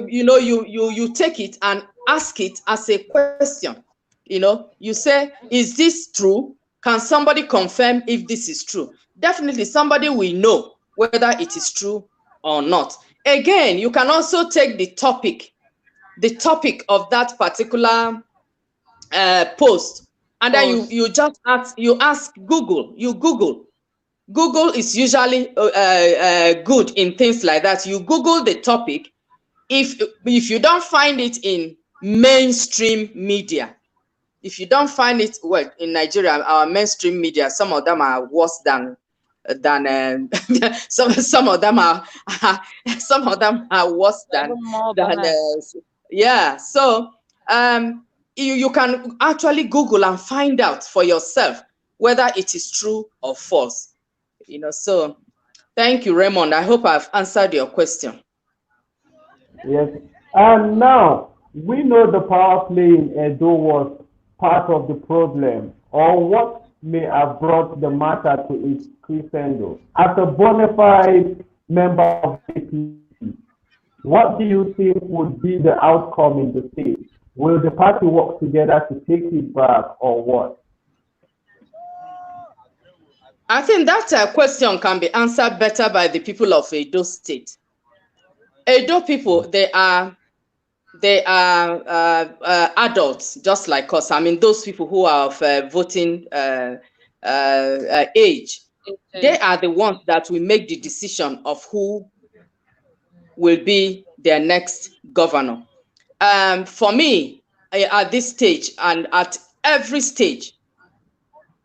You take it and ask it as a question. You say, is this true? Can somebody confirm if this is true? Definitely somebody will know whether it is true or not. Again, you can also take the topic of that particular post, and then you just ask Google. Google is usually good in things like that. You Google the topic. If you don't find it in mainstream media, if you don't find it, well, in Nigeria, our mainstream media, some of them are worse than some of them are some of them are worse Even more than bad. yeah. So you can actually Google and find out for yourself whether it is true or false. So thank you, Raymond. I hope I've answered your question. Yes. And now, we know the power play in Edo was part of the problem. Or what may have brought the matter to its crescendo. As a bona fide member of APC, what do you think would be the outcome in the state? Will the party work together to take it back or what? I think that question can be answered better by the people of Edo State. Edo people, they are adults just like us. I mean, those people who are of voting age, they are the ones that will make the decision of who will be their next governor. For me, at this stage and at every stage,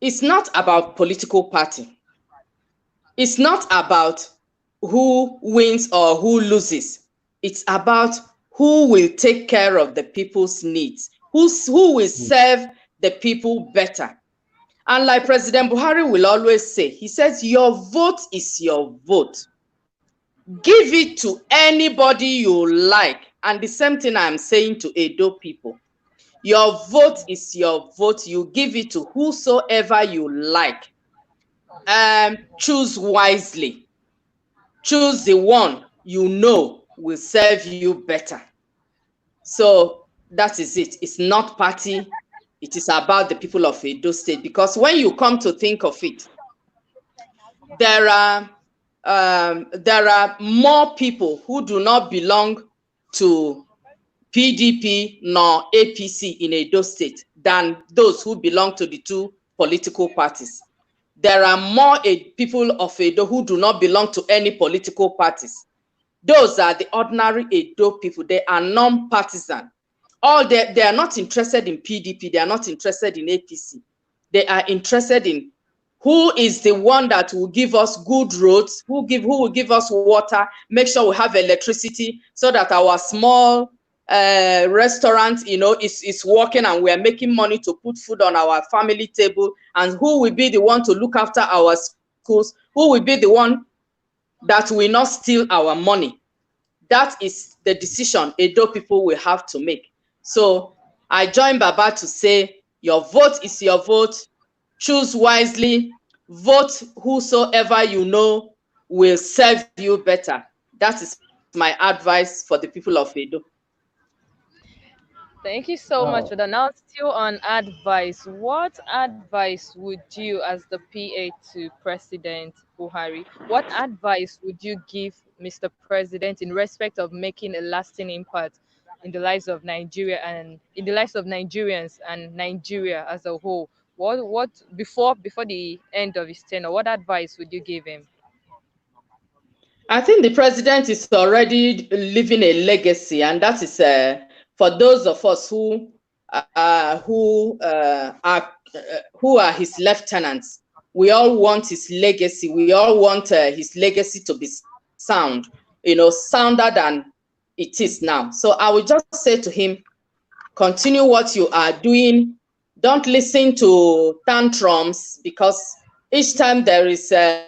it's not about political party. It's not about who wins or who loses. It's about who will take care of the people's needs, who will serve the people better. And like President Buhari will always say, he says, your vote is your vote. Give it to anybody you like. And the same thing I'm saying to Edo people. Your vote is your vote. You give it to whosoever you like. Choose wisely. Choose the one you know will serve you better. So that is it. It's not party. It is about the people of Edo State. Because when you come to think of it, there are more people who do not belong to PDP nor APC in Edo State than those who belong to the two political parties. There are more people of Edo who do not belong to any political parties. Those are the ordinary Edo people. They are non-partisan. They are not interested in PDP. They are not interested in APC. They are interested in who is the one that will give us good roads, who will give us water, make sure we have electricity so that our small restaurant, is working and we are making money to put food on our family table, and who will be the one to look after our schools, who will be the one that will not steal our money. That is the decision Edo people will have to make. So I join Baba to say, your vote is your vote. Choose wisely. Vote whosoever you know will serve you better. That is my advice for the people of Edo. Thank you so much for that. Now, still on advice, what advice would you, as the PA to President Buhari, what advice would you give Mr. President in respect of making a lasting impact in the lives of Nigeria and in the lives of Nigerians and Nigeria as a whole? What before the end of his tenure, what advice would you give him? I think the president is already leaving a legacy, and that is for those of us who are his lieutenants. We all want his legacy. We all want his legacy to be sound, sounder than it is now. So I will just say to him, continue what you are doing. Don't listen to tantrums, because each time there is a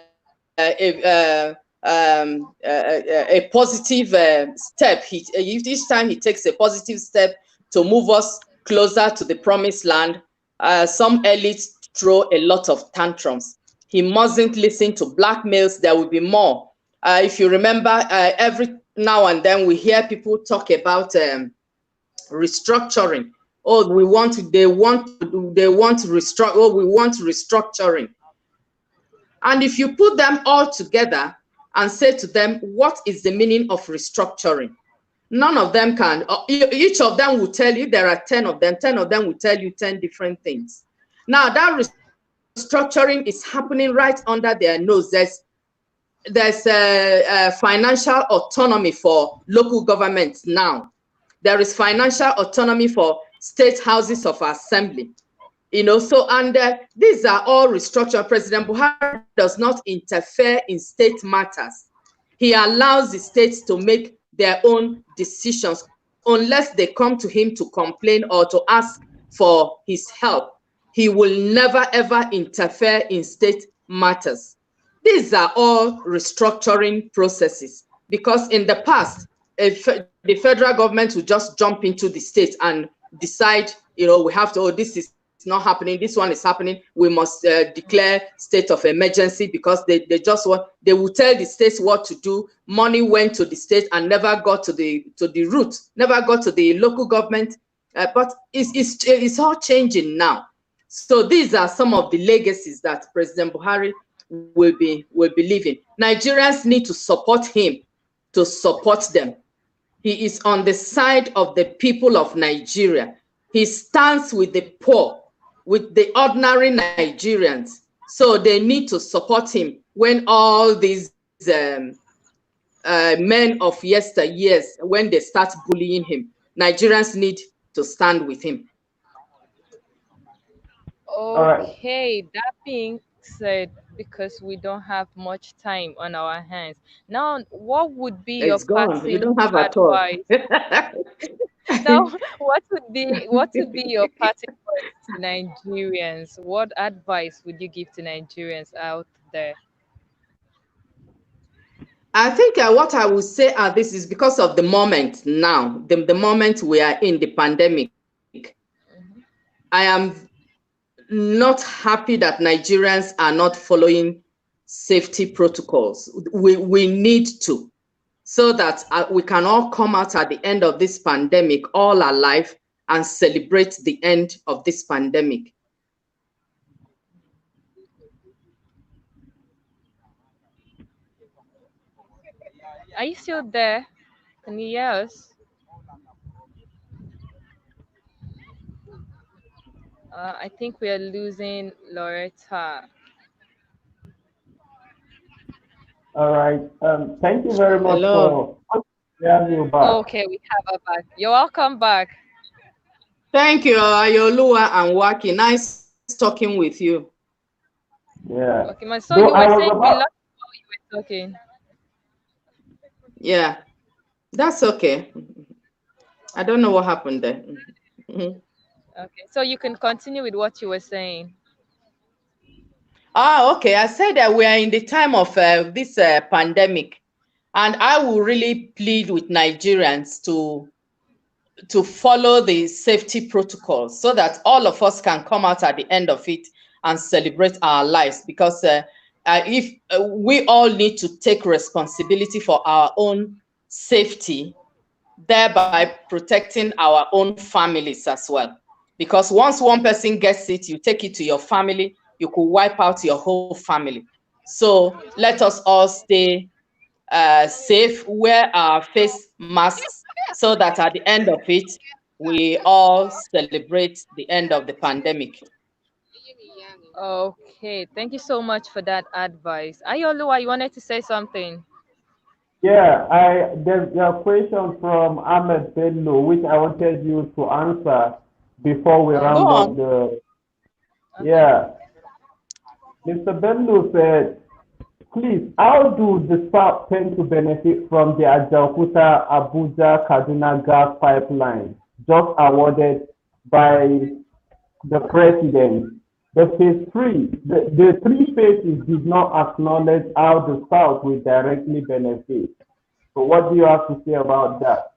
positive step, each time he takes a positive step to move us closer to the promised land, some elites throw a lot of tantrums. He mustn't listen to blackmails. There will be more. If you remember, every now and then we hear people talk about restructuring. Oh, we want restructuring. And if you put them all together and say to them, what is the meaning of restructuring? None of them can. Each of them will tell you, there are 10 of them. 10 of them will tell you 10 different things. Now, that restructuring is happening right under their nose. There's a financial autonomy for local governments now. There is financial autonomy for state houses of assembly. These are all restructured. President Buhari does not interfere in state matters. He allows the states to make their own decisions unless they come to him to complain or to ask for his help. He will never, ever interfere in state matters. These are all restructuring processes, because in the past, the federal government would just jump into the state and decide, we have to, this is not happening, this one is happening, we must declare state of emergency, because they will tell the states what to do. Money went to the state and never got to the root, never got to the local government. But it's all changing now. So these are some of the legacies that President Buhari will be leaving. Nigerians need to support him, to support them. He is on the side of the people of Nigeria. He stands with the poor, with the ordinary Nigerians. So they need to support him when all these men of yesteryears, when they start bullying him. Nigerians need to stand with him. Okay, that being said, because we don't have much time on our hands now, what would be your It's gone. You parting don't have at all. advice? Now, what would be your parting words to Nigerians? What advice would you give to Nigerians out there? I think what I will say this is because of the moment now, the moment we are in the pandemic. I am not happy that Nigerians are not following safety protocols. We need to, so that we can all come out at the end of this pandemic all alive and celebrate the end of this pandemic. Are you still there? Can you hear us? I think we are losing Lauretta. All right. Thank you very much Hello. for having you back. Okay, we have her back. You're welcome back. Thank you, Ayolua and Waki. Nice talking with you. Yeah. Okay, my son, you were saying we lost while you were talking. Yeah, that's okay. I don't know what happened there. Okay, so you can continue with what you were saying. Okay. I said that we are in the time of this pandemic, and I will really plead with Nigerians to follow the safety protocols so that all of us can come out at the end of it and celebrate our lives. Because if we all need to take responsibility for our own safety, thereby protecting our own families as well. Because once one person gets it, you take it to your family, you could wipe out your whole family. So let us all stay safe, wear our face masks, so that at the end of it, we all celebrate the end of the pandemic. Okay, thank you so much for that advice. Ayolua, you wanted to say something? Yeah, there's a question from Ahmed Bello, which I wanted you to answer before we Go round up on. the. Okay. Yeah, Mr. Bello said, please, how do the South tend to benefit from the Ajaokuta Abuja Kaduna gas pipeline just awarded by the president? The phase three, the three phases did not acknowledge how the South will directly benefit. So what do you have to say about that?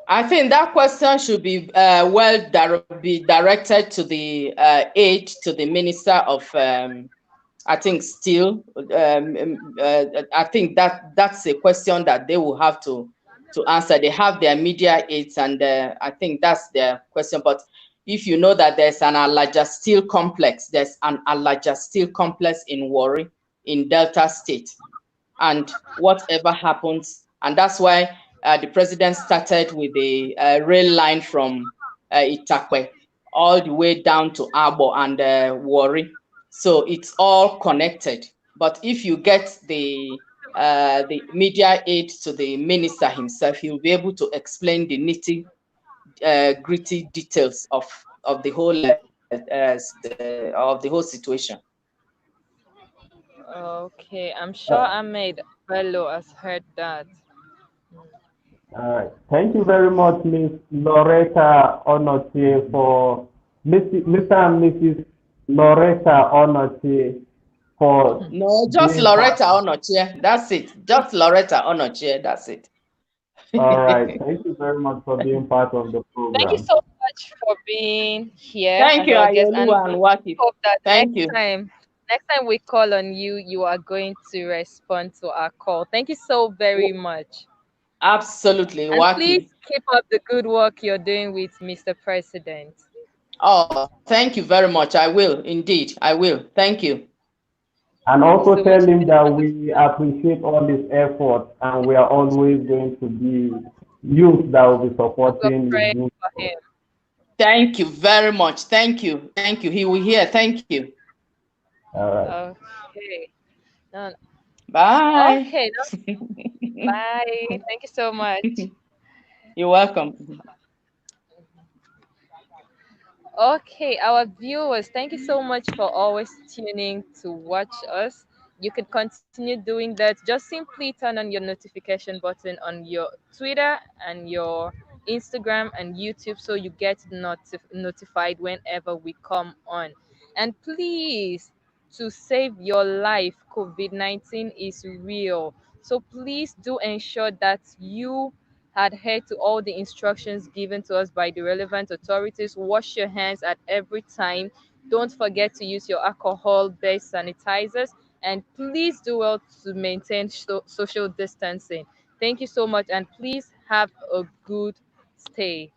I think that question should be be directed to the aide to the Minister of I think Steel. I think that's a question that they will have to answer. They have their media aides, and I think that's their question. But if you know that there's an Alaja Steel complex, there's an Alaja Steel complex in Warri, in Delta State, and whatever happens, and that's why the president started with the rail line from Itakwe all the way down to Abo and Warri. So it's all connected. But if you get the media aid to the minister himself, he'll be able to explain the nitty gritty details of the whole situation. Okay, I'm sure Ahmed Bello has heard that. All right. Thank you very much, Miss Lauretta Onochie, for Mr. and Mrs. Lauretta Onochie for No, just being part. Lauretta Onochie. That's it. Just Lauretta Onochie. That's it. All right. Thank you very much for being part of the Thank you program. so much for being here Thank as you, our guest, and Ayoluwa and we Waki. hope that Thank you. next time we call on you, you are going to respond to our call. Thank you so very much. Absolutely, And please Waki. keep up the good work you're doing with Mr. President. Oh, thank you very much. I will indeed. I will. Thank you. And Thank you also so much. tell It's him been a that wonderful we time. appreciate all his efforts and we are always going to be youth that will be We're supporting his praying good for work. him. Thank you very much. Thank you. Thank you. He will hear. Thank you. All right. Okay. No, Bye. okay. No, bye. Thank you so much. You're welcome. Okay, our viewers, thank you so much for always tuning to watch us. You can continue doing that. Just simply turn on your notification button on your Twitter and your Instagram and YouTube so you get notified whenever we come on. And please, to save your life, COVID 19 is real. So please do ensure that you adhere to all the instructions given to us by the relevant authorities. Wash your hands at every time. Don't forget to use your alcohol based sanitizers. And please do well to maintain social distancing. Thank you so much. And please have a good stay.